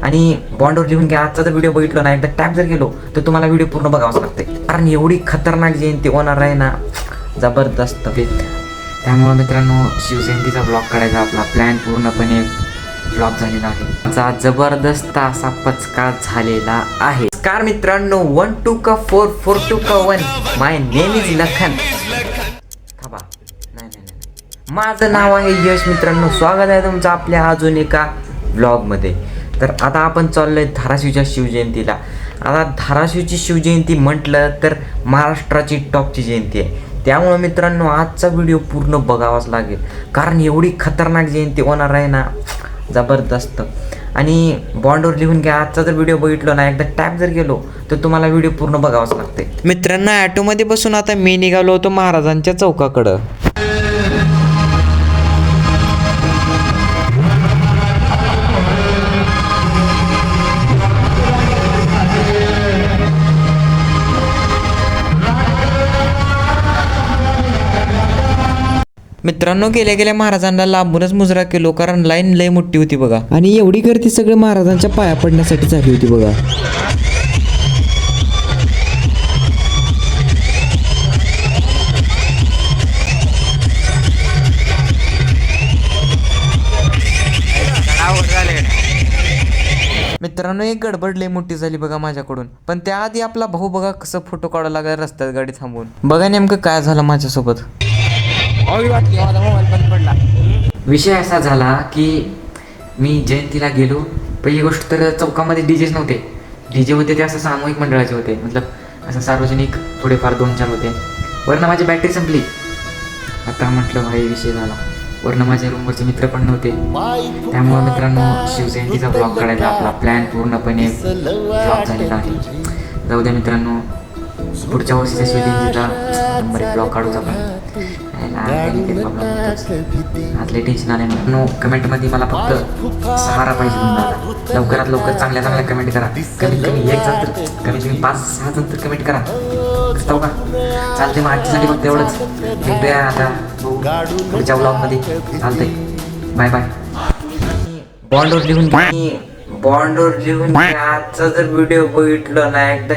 आणि बॉन्डवर लिहून घ्या. आजचा जर व्हिडिओ बघितला ना, एकदा टॅप जर गेलो तर तुम्हाला व्हिडिओ पूर्ण बघावाच लागते, कारण एवढी खतरनाक जयंती होणार आहे ना, जबरदस्त. त्यामुळे मित्रांनो, शिवजयंतीचा ब्लॉग काढायचा आपला प्लॅन पूर्णपणे फ्लॉप झालेला आहे. त्याचा जबरदस्त असा पचका झालेला आहे. कार मित्रांनो, 1 2 का 4 4 2 का 1. माय नेम इज लखन. थांबा, नाही, माझं नाव आहे यश. मित्रांनो, स्वागत आहे तुमचं आपल्या अजून एका ब्लॉगमध्ये. तर आता आपण चाललोय धाराशिवच्या शिवजयंतीला. आता धाराशिवची शिवजयंती म्हटलं तर महाराष्ट्राची टॉपची जयंती आहे. त्यामुळे मित्रांनो, आजचा व्हिडिओ पूर्ण बघावाच लागेल, कारण एवढी खतरनाक जयंती होणार आहे ना, जबरदस्त. आणि बॉन्डवर लिहून घ्या. आजचा जर व्हिडिओ बघितला ना, एकदा टॅप जर गेलो तर तुम्हाला व्हिडिओ पूर्ण बघावाच लागते. मित्रांनो, ॲटोमध्ये बसून आता मी निघालो होतो महाराजांच्या चौकाकडं. मित्रांनो, गेल्या गेल्या महाराजांना लांबूनच मुजरा केलो, कारण लाईन लय मोठी होती बघा. आणि एवढी गर्दी सगळं महाराजांच्या पाया पडण्यासाठी झाली होती बघा. मित्रांनो, एक गडबड लय मोठी झाली बघा माझ्याकडून. पण त्याआधी आपला भाऊ बघा कसं फोटो काढायला लागला रस्त्यात गाडी थांबवून. बघा नेमकं काय झालं माझ्यासोबत. विषय असा झाला की मी जयंतीला गेलो. पहिली गोष्ट तर चौकामध्ये डीजेच नव्हते. डीजे होते ते असं सामूहिक मंडळाचे होते, मतलब असं सार्वजनिक थोडेफार 2-4 होते. वरनं माझी बॅटरी संपली. आता म्हटलं भाई विषय झाला. वरनं माझ्या रूमवरचे मित्र पण नव्हते. त्यामुळे मित्रांनो, शिवजयंतीचा ब्लॉग काढायचा आपला प्लॅन पूर्णपणे फ्लॉप झालेला आहे. जाऊ द्या मित्रांनो, पुढच्या वर्षीच्या शिवजयंतीचा नंबर 1 ब्लॉग काढूच आपण. आतले टेन्शन आले नो. कमेंटमध्ये मला फक्त सहारा पाहिजे तुम्हाला. लवकरात लवकर चांगल्या चांगल्या कमेंट करा. कमीत कमी 1 जण तर, कमीत कमी 5-6 जण तर कमेंट करा. कसं का चालते. मग आजच्यासाठी फक्त एवढंच. भेटूया आता पुढच्या ब्लॉगमध्ये. चालतंय, बाय बाय. बॉन्डवर लिहून घ्या. आजचा जर व्हिडिओ बघितला ना, एकदा